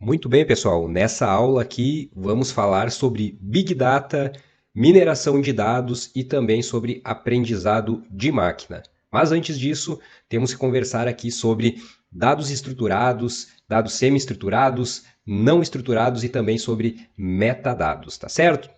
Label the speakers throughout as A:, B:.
A: Muito bem, pessoal. Nessa aula aqui vamos falar sobre Big Data, mineração de dados e também sobre aprendizado de máquina. Mas antes disso, temos que conversar aqui sobre dados estruturados, dados semi-estruturados, não estruturados e também sobre metadados, tá certo?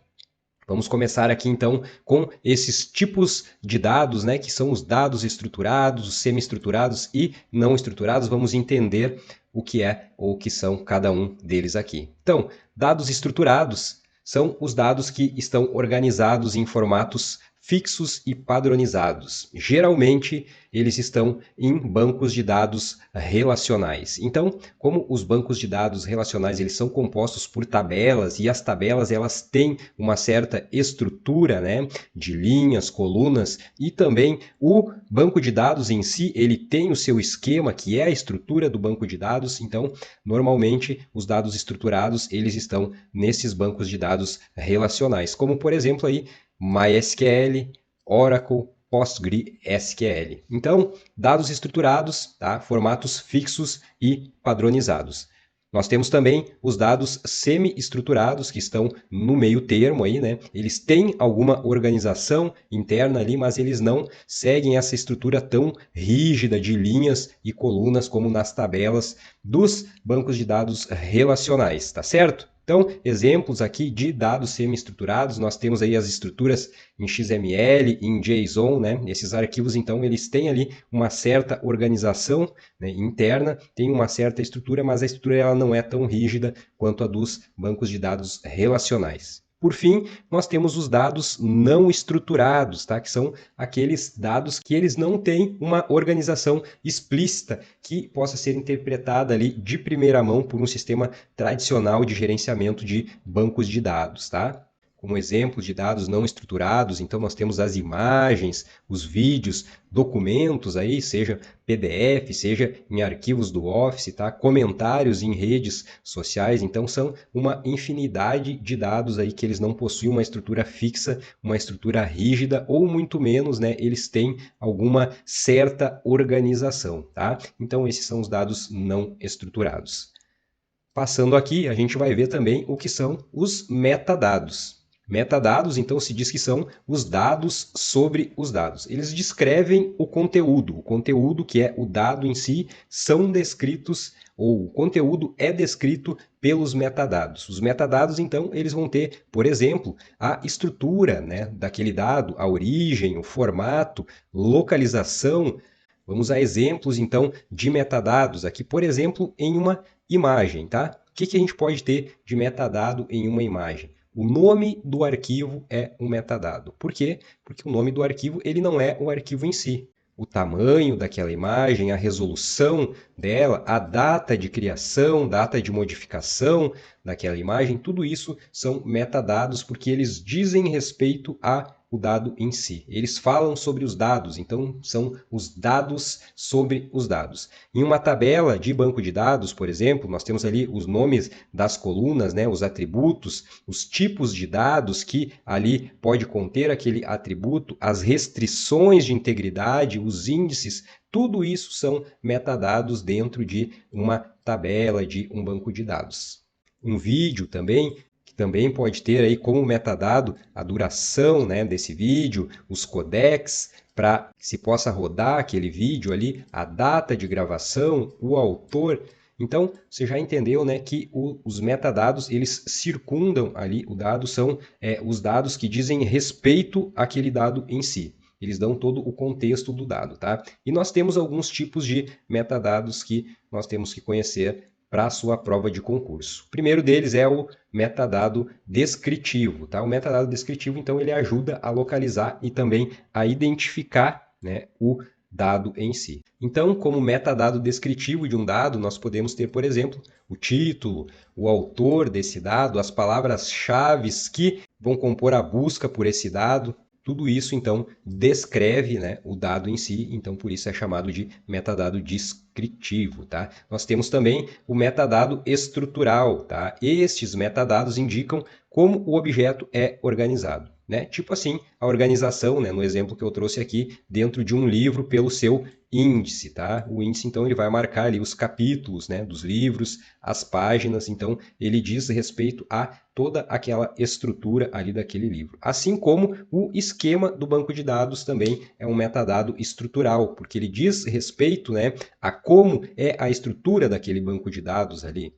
A: Vamos começar aqui então com esses tipos de dados, né, que são os dados estruturados, os semi-estruturados e não estruturados. Vamos entender o que é ou o que são cada um deles aqui. Então, dados estruturados são os dados que estão organizados em formatos fixos e padronizados. Geralmente, eles estão em bancos de dados relacionais. Então, como os bancos de dados relacionais eles são compostos por tabelas e as tabelas elas têm uma certa estrutura, né, de linhas, colunas e também o banco de dados em si ele tem o seu esquema que é a estrutura do banco de dados. Então, normalmente os dados estruturados eles estão nesses bancos de dados relacionais, como por exemplo aí MySQL, Oracle, PostgreSQL. Então, dados estruturados, tá? Formatos fixos e padronizados. Nós temos também os dados semi-estruturados, que estão no meio termo aí, né? Eles têm alguma organização interna ali, mas eles não seguem essa estrutura tão rígida de linhas e colunas como nas tabelas dos bancos de dados relacionais, tá certo? Então, exemplos aqui de dados semi-estruturados, nós temos aí as estruturas em XML, em JSON, né? Esses arquivos, então, eles têm ali uma certa organização, né, interna, tem uma certa estrutura, mas a estrutura ela não é tão rígida quanto a dos bancos de dados relacionais. Por fim, nós temos os dados não estruturados, tá? Que são aqueles dados que eles não têm uma organização explícita que possa ser interpretada ali de primeira mão por um sistema tradicional de gerenciamento de bancos de dados, tá? Como exemplo de dados não estruturados, então nós temos as imagens, os vídeos, documentos aí, seja PDF, seja em arquivos do Office, tá? Comentários em redes sociais, então são uma infinidade de dados aí que eles não possuem uma estrutura fixa, uma estrutura rígida ou muito menos, né? Eles têm alguma certa organização, tá? Então esses são os dados não estruturados. Passando aqui, a gente vai ver também o que são os metadados. Metadados, então, se diz que são os dados sobre os dados. Eles descrevem o conteúdo que é o dado em si, são descritos, ou o conteúdo é descrito pelos metadados. Os metadados, então, eles vão ter, por exemplo, a estrutura, né, daquele dado, a origem, o formato, localização. Vamos a exemplos, então, de metadados aqui, por exemplo, em uma imagem, tá? O que a gente pode ter de metadado em uma imagem? O nome do arquivo é um metadado. Por quê? Porque o nome do arquivo ele não é o arquivo em si. O tamanho daquela imagem, a resolução dela, a data de criação, data de modificação daquela imagem, tudo isso são metadados porque eles dizem respeito a o dado em si. Eles falam sobre os dados, então são os dados sobre os dados. Em uma tabela de banco de dados, por exemplo, nós temos ali os nomes das colunas, né, os atributos, os tipos de dados que ali pode conter aquele atributo, as restrições de integridade, os índices, tudo isso são metadados dentro de uma tabela, de um banco de dados. Um vídeo também, que também pode ter aí como metadado a duração, né, desse vídeo, os codecs, para que se possa rodar aquele vídeo ali, a data de gravação, o autor. Então, você já entendeu, né, que os metadados, eles circundam ali o dado, são os dados que dizem respeito àquele dado em si. Eles dão todo o contexto do dado, tá? E nós temos alguns tipos de metadados que nós temos que conhecer para a sua prova de concurso. O primeiro deles é o metadado descritivo, tá? O metadado descritivo, então, ele ajuda a localizar e também a identificar, né, o dado em si. Então, como metadado descritivo de um dado, nós podemos ter, por exemplo, o título, o autor desse dado, as palavras-chave que vão compor a busca por esse dado. Tudo isso, então, descreve, né, o dado em si, então por isso é chamado de metadado descritivo, tá? Nós temos também o metadado estrutural, tá? Estes metadados indicam como o objeto é organizado, né? Tipo assim, a organização, né, no exemplo que eu trouxe aqui, dentro de um livro pelo seu índice, tá? O índice, então, ele vai marcar ali os capítulos, né, dos livros, as páginas, então ele diz respeito a toda aquela estrutura ali daquele livro. Assim como o esquema do banco de dados também é um metadado estrutural, porque ele diz respeito, né, a como é a estrutura daquele banco de dados ali.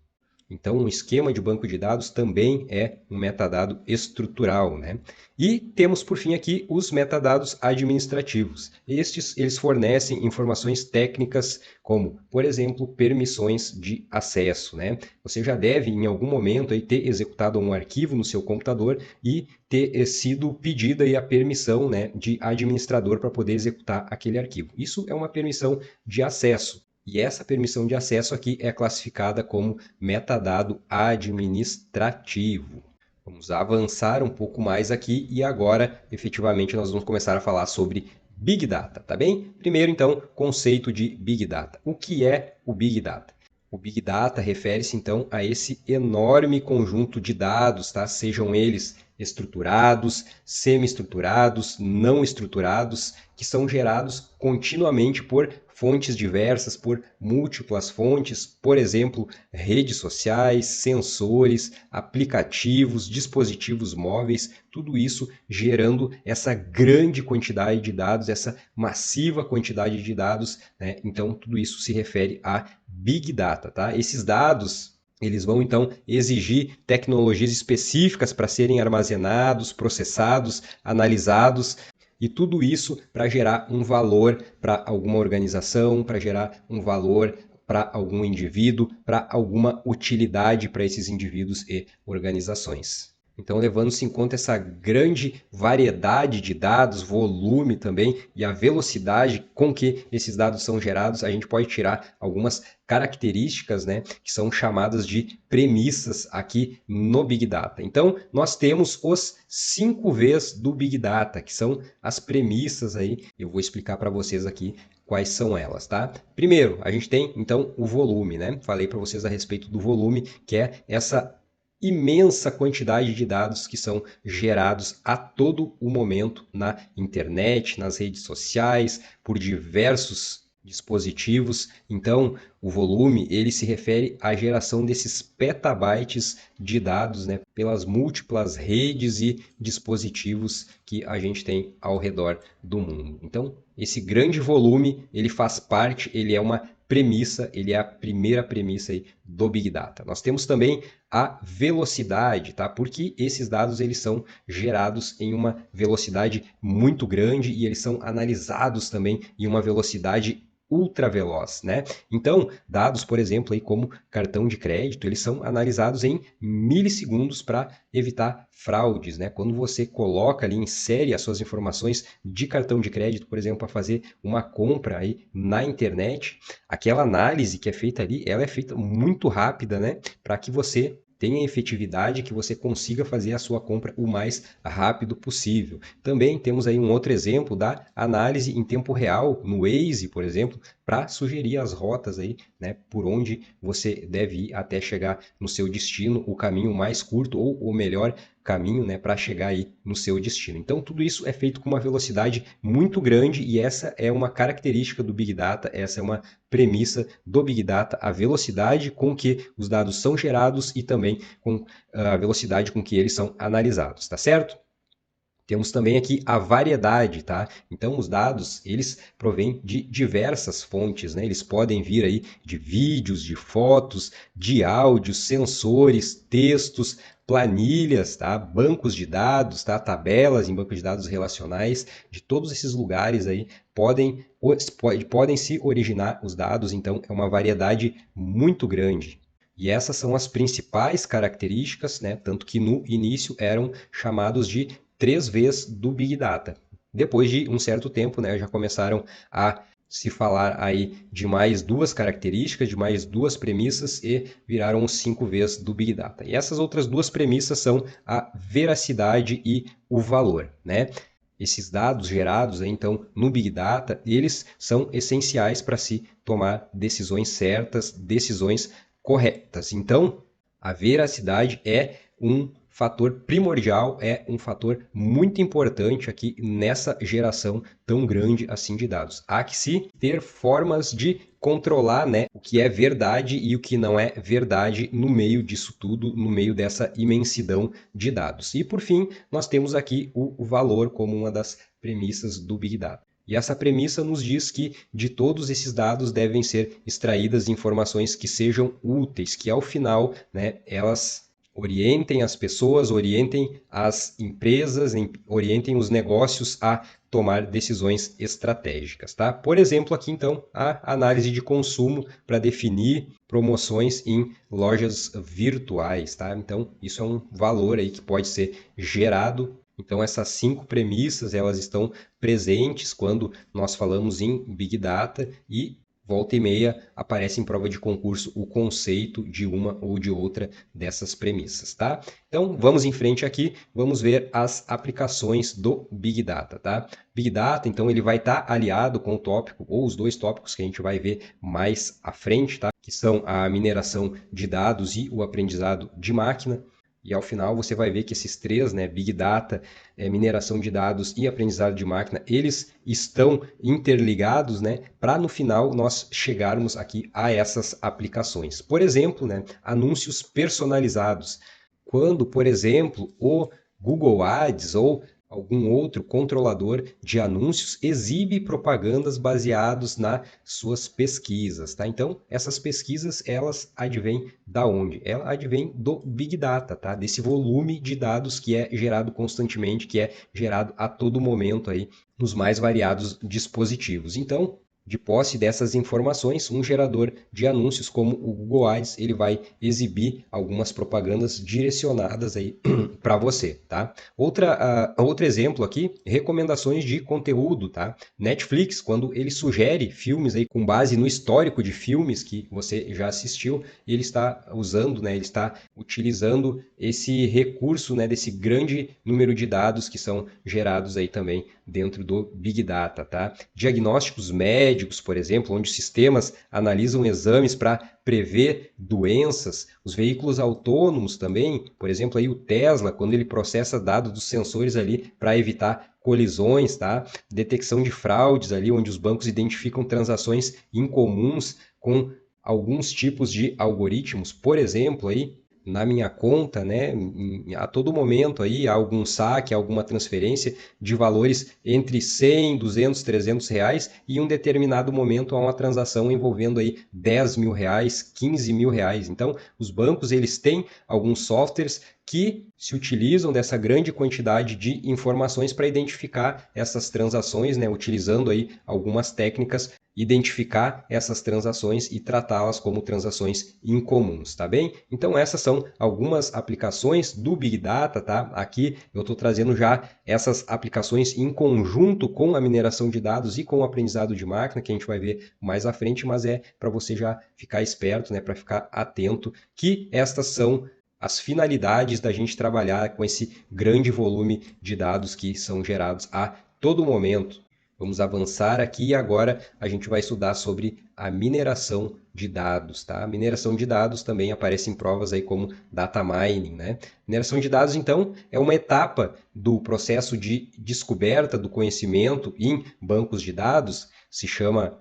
A: Então, um esquema de banco de dados também é um metadado estrutural, né? E temos, por fim, aqui os metadados administrativos. Estes, eles fornecem informações técnicas como, por exemplo, permissões de acesso, né? Você já deve, em algum momento, aí, ter executado um arquivo no seu computador e ter sido pedida aí a permissão, né, de administrador para poder executar aquele arquivo. Isso é uma permissão de acesso. E essa permissão de acesso aqui é classificada como metadado administrativo. Vamos avançar um pouco mais aqui e agora, efetivamente, nós vamos começar a falar sobre Big Data, tá bem? Primeiro, então, conceito de Big Data. O que é o Big Data? O Big Data refere-se, então, a esse enorme conjunto de dados, tá? Sejam eles estruturados, semi-estruturados, não estruturados, que são gerados continuamente por fontes diversas, por múltiplas fontes, por exemplo, redes sociais, sensores, aplicativos, dispositivos móveis, tudo isso gerando essa grande quantidade de dados, essa massiva quantidade de dados, né? Então, tudo isso se refere a Big Data, tá? Esses dados eles vão, então, exigir tecnologias específicas para serem armazenados, processados, analisados, e tudo isso para gerar um valor para alguma organização, para gerar um valor para algum indivíduo, para alguma utilidade para esses indivíduos e organizações. Então, levando-se em conta essa grande variedade de dados, volume também e a velocidade com que esses dados são gerados, a gente pode tirar algumas características, né, que são chamadas de premissas aqui no Big Data. Então, nós temos os 5 Vs do Big Data, que são as premissas aí. Eu vou explicar para vocês aqui quais são elas, tá? Primeiro, a gente tem, então, o volume, né? Falei para vocês a respeito do volume, que é essa imensa quantidade de dados que são gerados a todo o momento na internet, nas redes sociais, por diversos dispositivos. Então, o volume ele se refere à geração desses petabytes de dados, né, pelas múltiplas redes e dispositivos que a gente tem ao redor do mundo. Então, esse grande volume, ele faz parte, ele é uma premissa, ele é a primeira premissa aí do Big Data. Nós temos também a velocidade, tá? Porque esses dados eles são gerados em uma velocidade muito grande e eles são analisados também em uma velocidade ultra veloz, né? Então, dados, por exemplo, aí como cartão de crédito, eles são analisados em milissegundos para evitar fraudes, né? Quando você coloca ali, insere as suas informações de cartão de crédito, por exemplo, para fazer uma compra aí na internet, aquela análise que é feita ali, ela é feita muito rápida, né? Para que você tenha efetividade, que você consiga fazer a sua compra o mais rápido possível. Também temos aí um outro exemplo da análise em tempo real no Waze, por exemplo, para sugerir as rotas aí, né, por onde você deve ir até chegar no seu destino, o caminho mais curto ou o melhor caminho, né, para chegar aí no seu destino. Então, tudo isso é feito com uma velocidade muito grande e essa é uma característica do Big Data, essa é uma premissa do Big Data, a velocidade com que os dados são gerados e também com a velocidade com que eles são analisados, tá certo? Temos também aqui a variedade, tá? Então, os dados, eles provêm de diversas fontes, né? Eles podem vir aí de vídeos, de fotos, de áudios, sensores, textos, planilhas, tá? Bancos de dados, tá? Tabelas em bancos de dados relacionais, de todos esses lugares aí podem se originar os dados, então é uma variedade muito grande. E essas são as principais características, né? Tanto que no início eram chamados de 3 Vs do Big Data. Depois de um certo tempo, né, já começaram a se falar aí de mais 2 características, de mais 2 premissas e viraram os 5 Vs do Big Data. E essas outras 2 premissas são a veracidade e o valor, né? Esses dados gerados, então, no Big Data, eles são essenciais para se tomar decisões certas, decisões corretas. Então, a veracidade é um fator primordial, é um fator muito importante aqui nessa geração tão grande assim de dados. Há que se ter formas de controlar, né, o que é verdade e o que não é verdade no meio disso tudo, no meio dessa imensidão de dados. E por fim, nós temos aqui o valor como uma das premissas do Big Data. E essa premissa nos diz que de todos esses dados devem ser extraídas informações que sejam úteis, que ao final, né, elas orientem as pessoas, orientem as empresas, orientem os negócios a tomar decisões estratégicas, tá? Por exemplo, aqui então, a análise de consumo para definir promoções em lojas virtuais, tá? Então, isso é um valor aí que pode ser gerado. Então, essas 5 premissas, elas estão presentes quando nós falamos em Big Data e volta e meia aparece em prova de concurso o conceito de uma ou de outra dessas premissas, tá? Então, vamos em frente aqui, vamos ver as aplicações do Big Data, tá? Big Data, então, ele vai estar aliado com o tópico, ou os dois tópicos que a gente vai ver mais à frente, tá? Que são a mineração de dados e o aprendizado de máquina. E ao final você vai ver que esses três, né, Big Data, mineração de dados e aprendizado de máquina, eles estão interligados, né, para no final nós chegarmos aqui a essas aplicações. Por exemplo, né, anúncios personalizados. Quando, por exemplo, o Google Ads ou algum outro controlador de anúncios exibe propagandas baseados nas suas pesquisas, tá? Então, essas pesquisas, elas advêm da onde? Ela advém do Big Data, tá? Desse volume de dados que é gerado constantemente, que é gerado a todo momento aí nos mais variados dispositivos. Então, de posse dessas informações, um gerador de anúncios como o Google Ads, ele vai exibir algumas propagandas direcionadas aí para você, tá? Outro exemplo aqui, recomendações de conteúdo, tá? Netflix, quando ele sugere filmes aí com base no histórico de filmes que você já assistiu, ele está usando, né, ele está utilizando esse recurso, né, desse grande número de dados que são gerados aí também dentro do Big Data, tá? Diagnósticos médicos, por exemplo, onde sistemas analisam exames para prever doenças. Os veículos autônomos também, por exemplo, aí o Tesla, quando ele processa dados dos sensores ali para evitar colisões, tá? Detecção de fraudes ali, onde os bancos identificam transações incomuns com alguns tipos de algoritmos, por exemplo, aí na minha conta, né, a todo momento aí há algum saque, alguma transferência de valores entre 100, 200, 300 reais e em um determinado momento há uma transação envolvendo aí 10 mil reais, 15 mil reais. Então, os bancos eles têm alguns softwares que se utilizam dessa grande quantidade de informações para identificar essas transações, né, utilizando aí algumas técnicas, identificar essas transações e tratá-las como transações incomuns, tá bem? Então essas são algumas aplicações do Big Data, tá? Aqui eu estou trazendo já essas aplicações em conjunto com a mineração de dados e com o aprendizado de máquina, que a gente vai ver mais à frente, mas é para você já ficar esperto, né, para ficar atento, que estas são as finalidades da gente trabalhar com esse grande volume de dados que são gerados a todo momento. Vamos avançar aqui e agora a gente vai estudar sobre a mineração de dados, tá? A mineração de dados também aparece em provas aí como data mining, né? Mineração de dados, então, é uma etapa do processo de descoberta do conhecimento em bancos de dados, se chama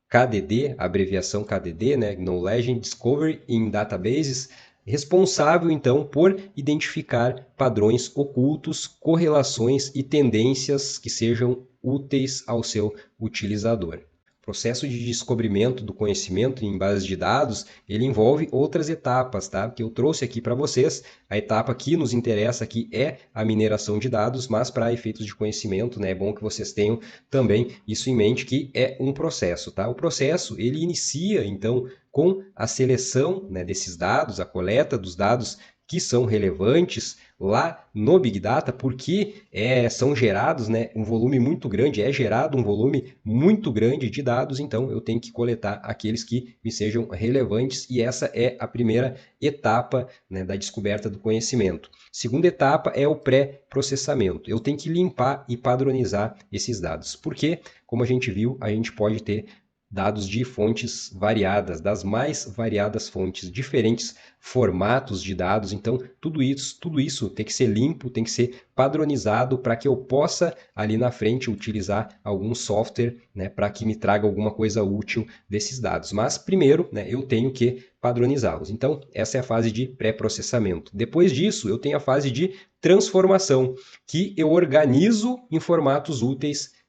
A: KDD, a abreviação KDD, né? Knowledge Discovery in Databases, responsável então por identificar padrões ocultos, correlações e tendências que sejam úteis ao seu utilizador. O processo de descobrimento do conhecimento em bases de dados, ele envolve outras etapas, tá? Que eu trouxe aqui para vocês. A etapa que nos interessa aqui é a mineração de dados, mas para efeitos de conhecimento, né, é bom que vocês tenham também isso em mente que é um processo, tá? O processo, ele inicia então com a seleção, né, desses dados, a coleta dos dados que são relevantes lá no Big Data, porque são gerados, né, um volume muito grande, é gerado um volume muito grande de dados, então eu tenho que coletar aqueles que me sejam relevantes e essa é a primeira etapa, né, da descoberta do conhecimento. Segunda etapa é o pré-processamento. Eu tenho que limpar e padronizar esses dados, porque, como a gente viu, a gente pode ter dados de fontes variadas, das mais variadas fontes, diferentes formatos de dados. Então, tudo isso tem que ser limpo, tem que ser padronizado para que eu possa ali na frente utilizar algum software, né, para que me traga alguma coisa útil desses dados. Mas primeiro, né, eu tenho que padronizá-los. Então, essa é a fase de pré-processamento. Depois disso, eu tenho a fase de transformação, que eu organizo em formatos úteis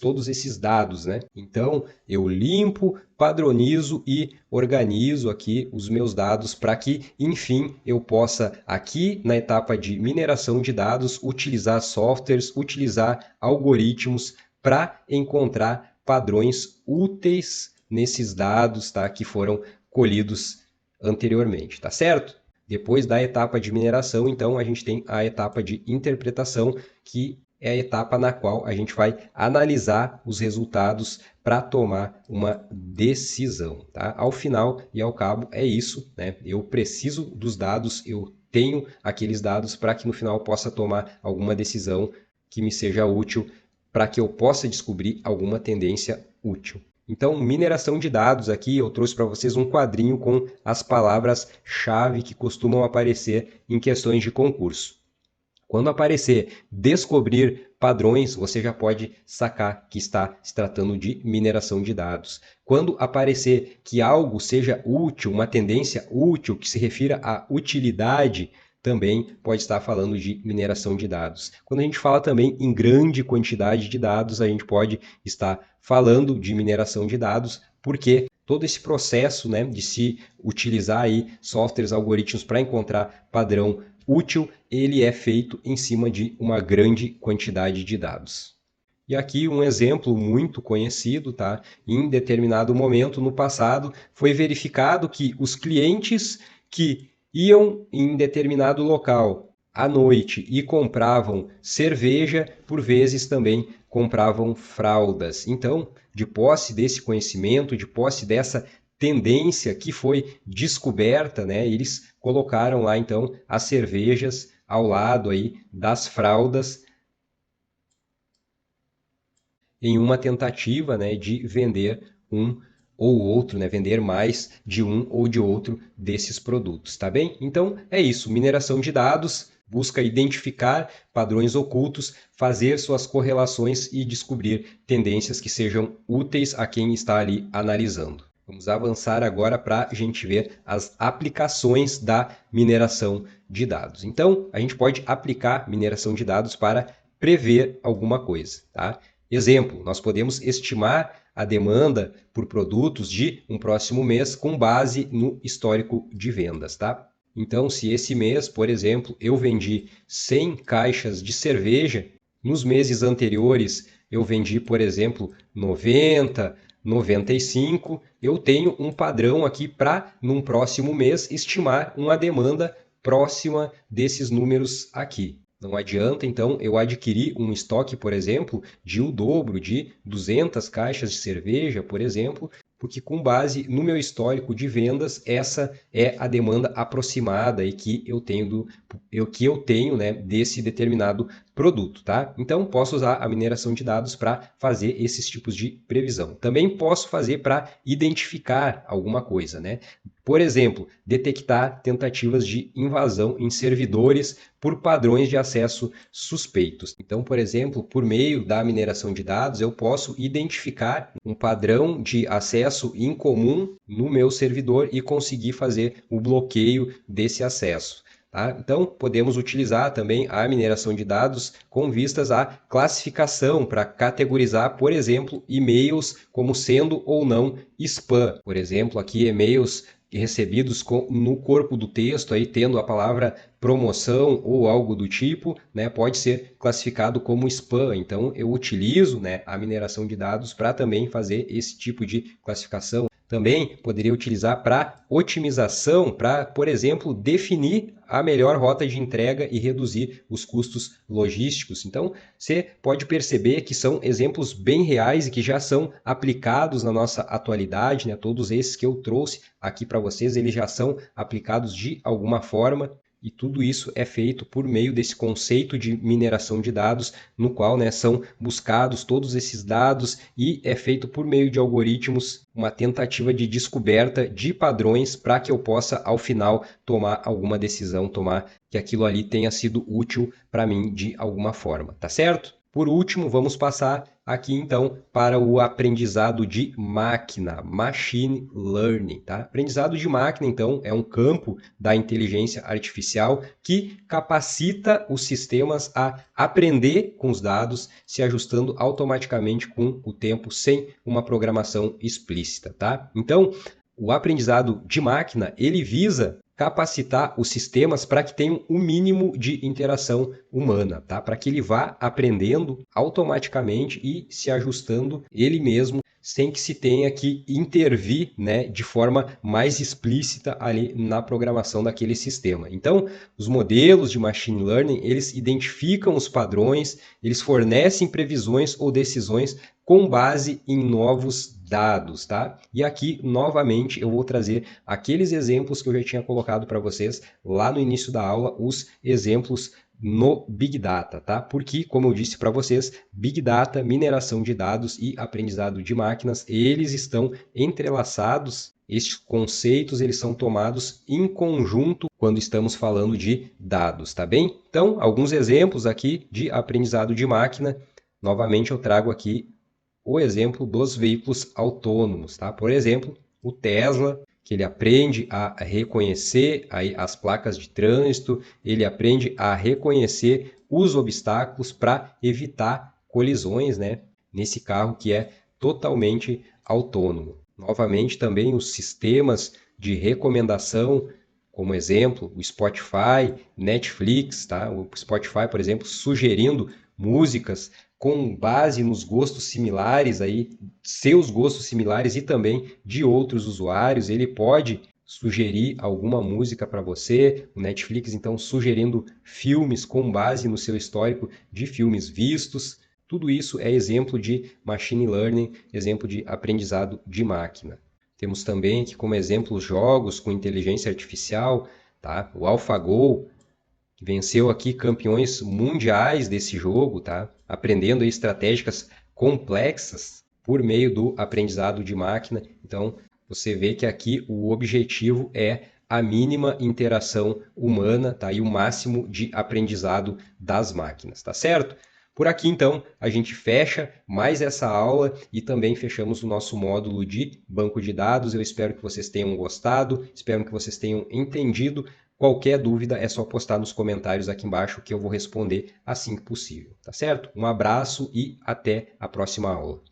A: todos esses dados, né? Então, eu limpo, padronizo e organizo aqui os meus dados para que, enfim, eu possa aqui na etapa de mineração de dados utilizar softwares, utilizar algoritmos para encontrar padrões úteis nesses dados, tá? Que foram colhidos anteriormente, tá certo? Depois da etapa de mineração, então, a gente tem a etapa de interpretação, que é a etapa na qual a gente vai analisar os resultados para tomar uma decisão, tá? Ao final e ao cabo é isso, né? Eu preciso dos dados, eu tenho aqueles dados para que no final eu possa tomar alguma decisão que me seja útil, para que eu possa descobrir alguma tendência útil. Então, mineração de dados aqui, eu trouxe para vocês um quadrinho com as palavras-chave que costumam aparecer em questões de concurso. Quando aparecer descobrir padrões, você já pode sacar que está se tratando de mineração de dados. Quando aparecer que algo seja útil, uma tendência útil que se refira à utilidade, também pode estar falando de mineração de dados. Quando a gente fala também em grande quantidade de dados, a gente pode estar falando de mineração de dados, porque todo esse processo, né, de se utilizar aí softwares, algoritmos para encontrar padrão útil, ele é feito em cima de uma grande quantidade de dados. E aqui um exemplo muito conhecido, tá? Em determinado momento no passado, foi verificado que os clientes que iam em determinado local à noite e compravam cerveja, por vezes também compravam fraldas. Então, de posse desse conhecimento, de posse dessa tendência que foi descoberta, né? Eles colocaram lá então as cervejas ao lado aí das fraldas em uma tentativa, né, de vender um ou outro, né, vender mais de um ou de outro desses produtos, tá bem? Então é isso, mineração de dados, busca identificar padrões ocultos, fazer suas correlações e descobrir tendências que sejam úteis a quem está ali analisando. Vamos avançar agora para a gente ver as aplicações da mineração de dados. Então, a gente pode aplicar mineração de dados para prever alguma coisa, tá? Exemplo, nós podemos estimar a demanda por produtos de um próximo mês com base no histórico de vendas, tá? Então, se esse mês, por exemplo, eu vendi 100 caixas de cerveja, nos meses anteriores eu vendi, por exemplo, 90, 95, eu tenho um padrão aqui para, num próximo mês, estimar uma demanda próxima desses números aqui. Não adianta, então, eu adquirir um estoque, por exemplo, de o dobro de 200 caixas de cerveja, por exemplo, porque com base no meu histórico de vendas, essa é a demanda aproximada e que eu tenho, né, desse determinado produto, tá? Então, posso usar a mineração de dados para fazer esses tipos de previsão. Também posso fazer para identificar alguma coisa, né? Por exemplo, detectar tentativas de invasão em servidores por padrões de acesso suspeitos. Então, por exemplo, por meio da mineração de dados, eu posso identificar um padrão de acesso incomum no meu servidor e conseguir fazer o bloqueio desse acesso. Tá? Então, podemos utilizar também a mineração de dados com vistas à classificação, para categorizar, por exemplo, e-mails como sendo ou não spam. Por exemplo, aqui e-mails recebidos no corpo do texto, aí tendo a palavra promoção ou algo do tipo, né, pode ser classificado como spam. Então, eu utilizo, né, a mineração de dados para também fazer esse tipo de classificação. Também poderia utilizar para otimização, para, por exemplo, definir a melhor rota de entrega e reduzir os custos logísticos. Então, você pode perceber que são exemplos bem reais e que já são aplicados na nossa atualidade, né? Todos esses que eu trouxe aqui para vocês, eles já são aplicados de alguma forma. e tudo isso é feito por meio desse conceito de mineração de dados, no qual, né, são buscados todos esses dados e é feito por meio de algoritmos uma tentativa de descoberta de padrões para que eu possa, ao final, tomar alguma decisão, tomar que aquilo ali tenha sido útil para mim de alguma forma, tá certo? Por último, vamos passar aqui então para o aprendizado de máquina, Machine Learning, tá? Aprendizado de máquina, então, é um campo da inteligência artificial que capacita os sistemas a aprender com os dados, se ajustando automaticamente com o tempo, sem uma programação explícita, tá? Então, o aprendizado de máquina, ele visa capacitar os sistemas para que tenham o mínimo de interação humana, tá? Para que ele vá aprendendo automaticamente e se ajustando ele mesmo, sem que se tenha que intervir, né, de forma mais explícita ali na programação daquele sistema. Então, os modelos de machine learning, eles identificam os padrões, eles fornecem previsões ou decisões com base em novos dados, tá? E aqui, novamente, eu vou trazer aqueles exemplos que eu já tinha colocado para vocês lá no início da aula, os exemplos no Big Data, tá? Porque, como eu disse para vocês, Big Data, mineração de dados e aprendizado de máquinas, eles estão entrelaçados. Estes conceitos, eles são tomados em conjunto quando estamos falando de dados, tá bem? Então, alguns exemplos aqui de aprendizado de máquina. Novamente, eu trago aqui o exemplo dos veículos autônomos, tá? Por exemplo, o Tesla, que ele aprende a reconhecer aí as placas de trânsito, ele aprende a reconhecer os obstáculos para evitar colisões, né, nesse carro que é totalmente autônomo. Novamente, também os sistemas de recomendação, como exemplo, o Spotify, Netflix, tá? O Spotify, por exemplo, sugerindo músicas com base nos gostos similares aí, seus gostos similares e também de outros usuários. Ele pode sugerir alguma música para você, o Netflix então sugerindo filmes com base no seu histórico de filmes vistos. Tudo isso é exemplo de machine learning, exemplo de aprendizado de máquina. Temos também aqui como exemplo jogos com inteligência artificial, tá? O AlphaGo, que venceu aqui campeões mundiais desse jogo, tá? Aprendendo estratégicas complexas por meio do aprendizado de máquina. Então, você vê que aqui o objetivo é a mínima interação humana, tá? E o máximo de aprendizado das máquinas, tá certo? Por aqui, então, a gente fecha mais essa aula e também fechamos o nosso módulo de banco de dados. Eu espero que vocês tenham gostado, espero que vocês tenham entendido. Qualquer dúvida é só postar nos comentários aqui embaixo que eu vou responder assim que possível, tá certo? Um abraço e até a próxima aula.